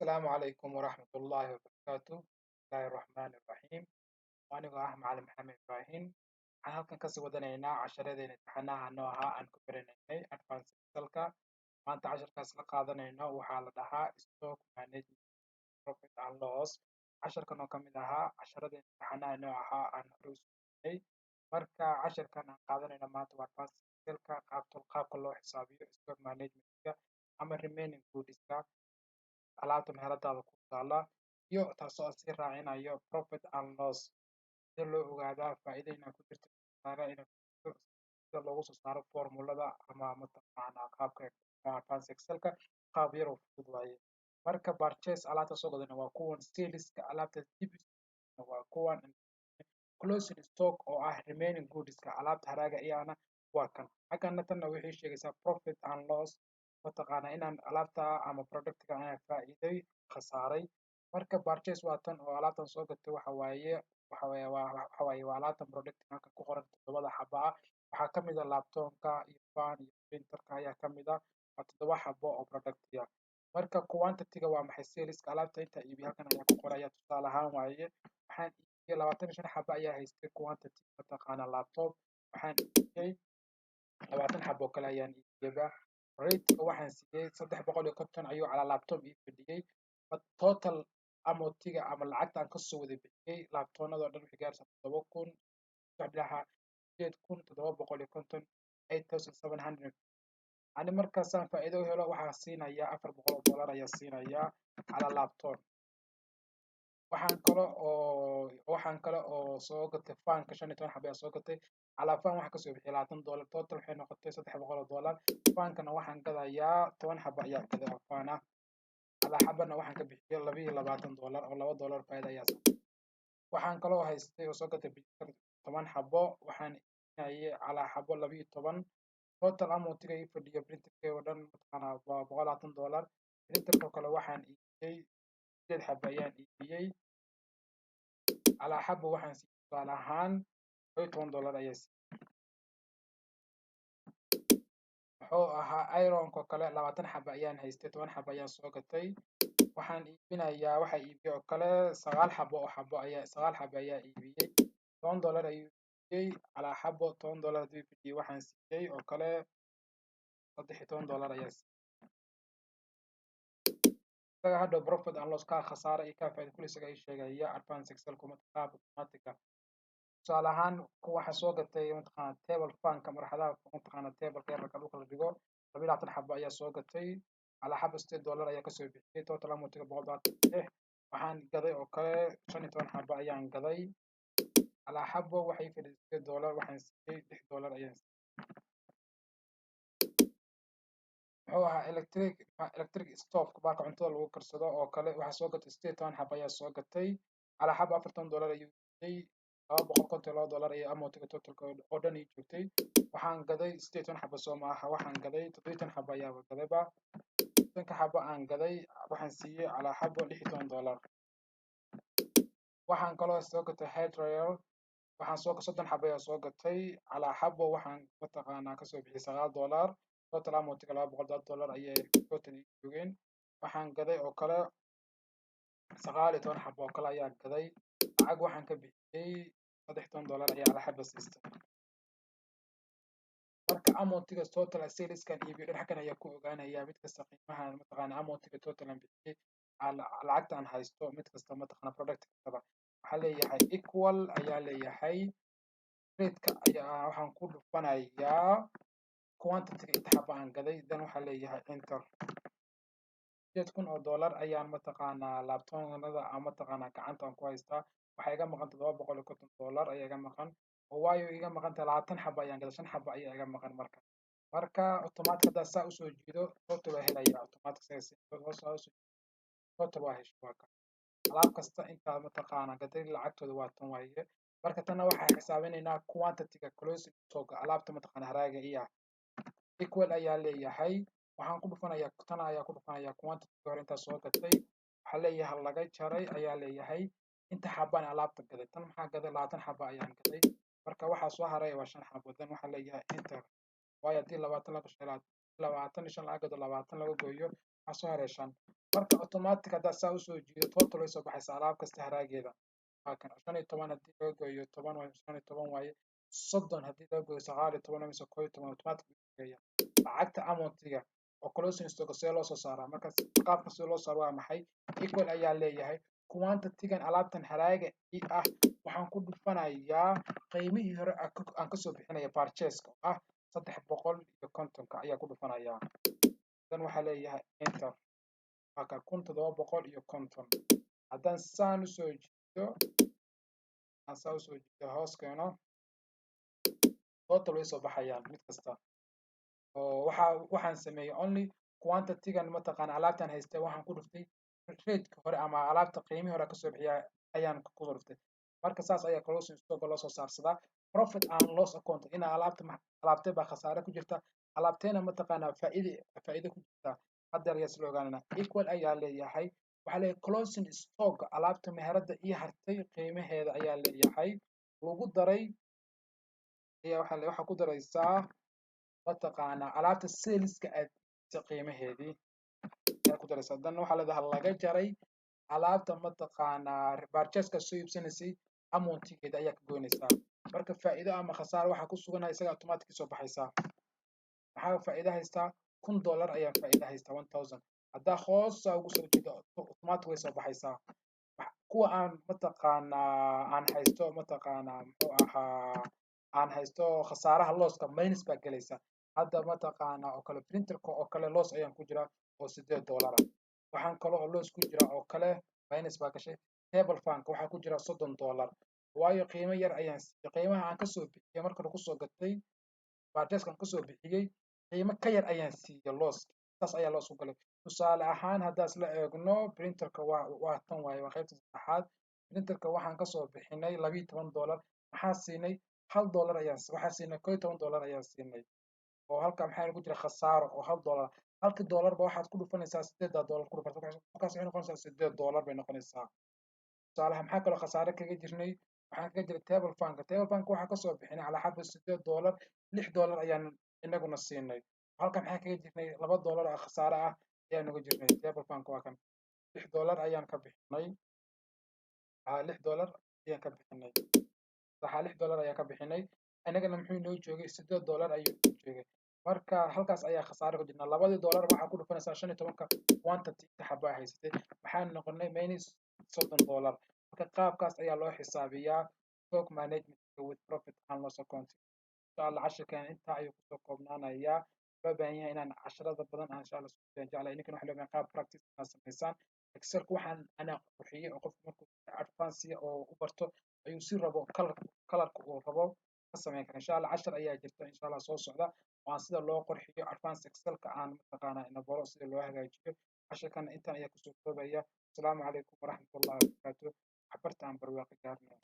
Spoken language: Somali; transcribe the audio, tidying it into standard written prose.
السلام عليكم ورحمة الله وبركاته. بسم الله الرحمن الرحيم. وأنا معلم محمد إبراهيم. waxaan halkan kasii wadanaynaa casharadeenna imtixaanaha nooca aan ku baranaynay advanced excelka. maanta casharkaas la qaadanayno waxaa la dhahaa stock management profit and loss. casharkan oo ka mid ahaa casharadeenna imtixaanaha nooca aan hore u soo marka casharkan aan qaadanayno maanta waa advanced excelka qaabka loo xisaabiyo stock managementka ama remaining goodieska alaabta meheradaada ku taala iyo taasoo aan sii raacinayo profit and loss sida loo ogaadaa faa'iido inay ku jirto khasaare inay ku jirto sida loogu soo saaro formulada ama mataqaanaa qaabka advance excelka qaab yar oo fudud waaye marka purchase alaabta soo gadana waa kuwan saleska alaabta dib waa kuwan closing stock oo ah remaining goodieska alaabta haraaga iyana waa kan xaggana tanna waxay sheegaysaa profit and loss mataqaanaa inaan alaabta ama productka aan faa'iiday khasaaray marka purchase waa tan oo alaabtan soo gatay waxa waaye waa alaabtan product halka ku qoran toddobada xaba ah waxaa ka mid ah laptopka iyo fan iyo printerka ayaa ka mid ah waa toddoba xabo oo productiga marka quantity-ga waa maxay saleska alaabta inta iibiyo halkan ayaa ku qoraya tusaale ahaan waaye waxaan iibiyey 25 xabo ayaa haystay quantity mataqaana laptop waxaan iibiyey 20 xabo kale ayaan iibiyeyba rate-ga waxaan siiyey 350 ayuu calaa laptop ii fadhiyey total amountiga ama lacagta aan kasoo wada bixiyey laabtoonada oo dhan waxay gaaraysaa 7,000 saddexa 8,750 8,700 ani markaasaan faa'iido u helo waxaan siinayaa $400 ayaa siinayaa calaa laptop waxaan kale oo soo gatay fanka 15 xabo ayaa soo gatay calaa fan waxaan kasoo bixiyay $20 total waxay noqotay $300 fankana waxaan gadayaa 10 xabo ayaa gaday oo fan ah على حبنا waxaan ka bixiyay $22 oo $2 faa'iido ayaa waxaan kaloo haystay oo soo gatay printer 10 xabo waxaan iibinayay calaa xabo 12 total amount-ga ii fadhiyo printerka oo dhan mataqaanaa waa $120 printerka kale waxaan iibiyey 8 xabo ayaan iibiyey calaa xabo waxaan siiyey tusaale ahaan $12 ayaa wuxuu ahaa ironka kale 20 xabo ayaan haystay 10 xabo ayaan soo gatay waxaan iibinayaa waxa iibiyey oo kale 9 xabo ayaa iibiyey $10 ayuu iibiyey calaa xabo $10 haduu iibiyey waxaan siiyey oo kale $13 ayaa isaga hadhow profit and loss kaa khasaare iyo kaa faa'iido kulli isaga ay sheegaya advance excel kuma qaab automatic tusaale ahaan waxaa soo gatay mataqaana table fanka marxadaha mataqaana tableka yarka dhulka la dhigo 12 xabo ayaa soo gatay على حب $6 ayaa kasoo bixiyay total amount-ga 126 waxaan gaday oo kale 15 xabo ayaan gaday على xabo waxay fadhiisay $8 waxaan siiyey $6 ayaan wuxuu ahaa electric stove baaka cuntada lagu karsado oo kale waxaa soo gatay 18 xabo ayaa soo gatay على xabo $40 ayuu siiyey $252 ayaa amount-ga totalka oo dhan ii joogtay waxaan gaday 18 xabo soo maaha waxaan gaday 17 xabo ayaa gadayba 10 xabo aan gaday waxaan siiyey calaa xabo $16 waxaan kaloo soo gatay hair dryer waxaan soo 30 xabo ayaa soo gatay calaa xabo waxaan mataqaanaa kasoo bixiyay $9 total amount-ga $200 ayay total ii joogeen waxaan gaday oo kale 19 xabo oo kale ayaan gaday lacag waxaan ka bixiyey $13 ayaa calaa xabo siistay marka amount-ga total saleskan iibiyo dhan xaggan ayaa ku ogaanayaa mid kasta qiimaha mataqaana amount-ga total aan bixiyey lacagta aan haysto mid kasta mataqaana product kastaba waxaa leeyahay equal ayaa leeyahay rate-ka ayaa waxaan ku dhufanayaa quantity-ga inta xabo aan gaday dan waxaa leeyahay enter $8,000 ayaan mataqaanaa laabtoonada ama mataqaanaa gacanta aan ku haystaa waxaa iga maqan $750 ayaa iga maqan waayo iga maqan 20 xabo ayaan gaday 5 xabo ayaa iga maqan marka automatic haddaa saa usoo jiido total waa helaya automatic total waa hesho waa kan alaab kasta intaa mataqaana gaday lacagtooda waa tan waaye marka tanna waxaan xisaabinaynaa quantity-ga closing stock alaabta mataqaana haraaga iya equal ayaa leeyahay waxaan ku dhufanayaa tan ayaa ku dhufanayaa quantity hore intaa soo gatay waxaa leeyahay laga jaray ayaa leeyahay inta xabaan alaabta gaday tan maxaa gaday 20 xabo ayaan gaday marka waxaa soo haray waa 5 xabo dan waxaa leeyahay enter waayo haddii 20 laga gado 20 laga gooyo soo hareeshaan marka automatic haddaa saa usoo jiido total way soo baxaysaa alaab kasta haraageeda waa kan 15 haddii loo gooyo 10 waaye 15 waaye 30 haddii loo gooyo 19 mise 11 automatic geeya lacagta amountiga oo closing stock see loo soo saaraa markaas qaabka soo loo saaro waa maxay equal ayaa leeyahay quantity-gan alaabtan haraaga ah waxaan ku dhufanayaa qiimihii hore aan ka soo bixinaya purchase-ka ah 350 ayaa ku dhufanayaa dan waxaa leeyahay enter marka 1750 haddaan saan usoo jiido aan saa usoo jiido hoos keeno total way soo baxayaan mid kasta oo waxaan sameeyay only quantity-gan mataqaana alaabtan haystay waxaan ku dhuftay rate-ka hore ama alaabta qiimihii hore ka soo bixiya ayaan ku dhuftay marka saas ayaa closing stock loo soo saarsadaa profit and loss account in alaabtay baa khasaare ku jirta alaabteena mataqaana faa'iido ku jirta hadda ayaa soo ogaanana equal ayaa leeyahay waxaa leeyahay closing stock alaabta meherada iyo hartay qiimaheeda ayaa leeyahay lagu daray ayaa waxa ku daraysaa mataqaana alaabta saleska aad qiimaheedii ayaa ku daraysaa dan waxaa leedahay laga jaray alaabta mataqaana purchase-ka soo iibsanaysay amountigeeda ayaa ka goynaysaa marka faa'iido ama khasaaro waxa ku sugan isaga automatic soo baxaysaa maxaa faa'iido haystaa $1 ayaa faa'iido haystaa 1000 haddaa hoos ugu soo jeedo automatic way soo baxaysaa kuwa aan mataqaana aan haysto mataqaana muxuu ahaa aan haysto khasaaraha losska minus baa gelaysa hadda mataqaana oo kale printerka oo kale loss ayaan ku jira oo $8 waxaan kale oo loss ku jira oo kale minus baa gashay table fanka waxaa ku jira $30 waayo qiimo yar ayaan siiyay qiimaha aan ka soo bixiyay marka lagu soo gatay purchase-kan ka soo bixiyay qiimo ka yar ayaan siiyay loss taas ayaa loss u galay tusaale ahaan haddaan isla eegno printerka waa tan waaye waa qaybta saddexaad printerka waxaan ka soo bixinay $12 maxaa siinay $1 ayaan waxaa siinay $11 ayaan siinay oo halka maxaa ku jira khasaaro oo $1 halkii dollar ba waxaad ku dhufanaysaa $8 ku dhufato markaas waxay noqonaysaa $8 bay noqonaysaa tusaalaha maxaa kaloo khasaare kaga jirnay waxaan kaga jiray table fanka waxaa ka soo bixinay calaa xabba $8 $6 ayaan inaguna siinay halka maxaa kaga jirnay $2 oo khasaare ah ayaan uga jirnay table fanka waa kan $6 ayaan ka bixinay $6 ayaan ka bixinay waxaa $6 ayaa ka bixinay inagana muxuu inoo joogay $8 ayuu joogay marka halkaas ayaa khasaare ku jirnaa $2 waxaa ku dhufanaysaa 15ka quantity inta xabaa haysatay maxaan noqonay minus $30 marka qaabkaas ayaa loo xisaabiyaa stock management with profit and loss account insha Allah casharkan intaa ayuu kusoo koobnaanayaa loo baahan yahay inaan casharada badan aan insha Allah soo jeclay ninkan waxa loo baahan qaab practice aan samaysaan excel waxaan ana qurxiyay oo qofku markuu advance oo u barto ayuu si rabo colorka uu rabo ka sameyn kara insha Allah cashar ayaa jirta insha Allah soo socda waan sida loo qurxiyo advance excelka aan mataqaana ina baro sida loo hagaajiyo casharkan intaan ayaa kusoo koobaya asalaamu calaykum waraxmatullaahi wabarakaatuh xabartaan barwaaqo gaarnaa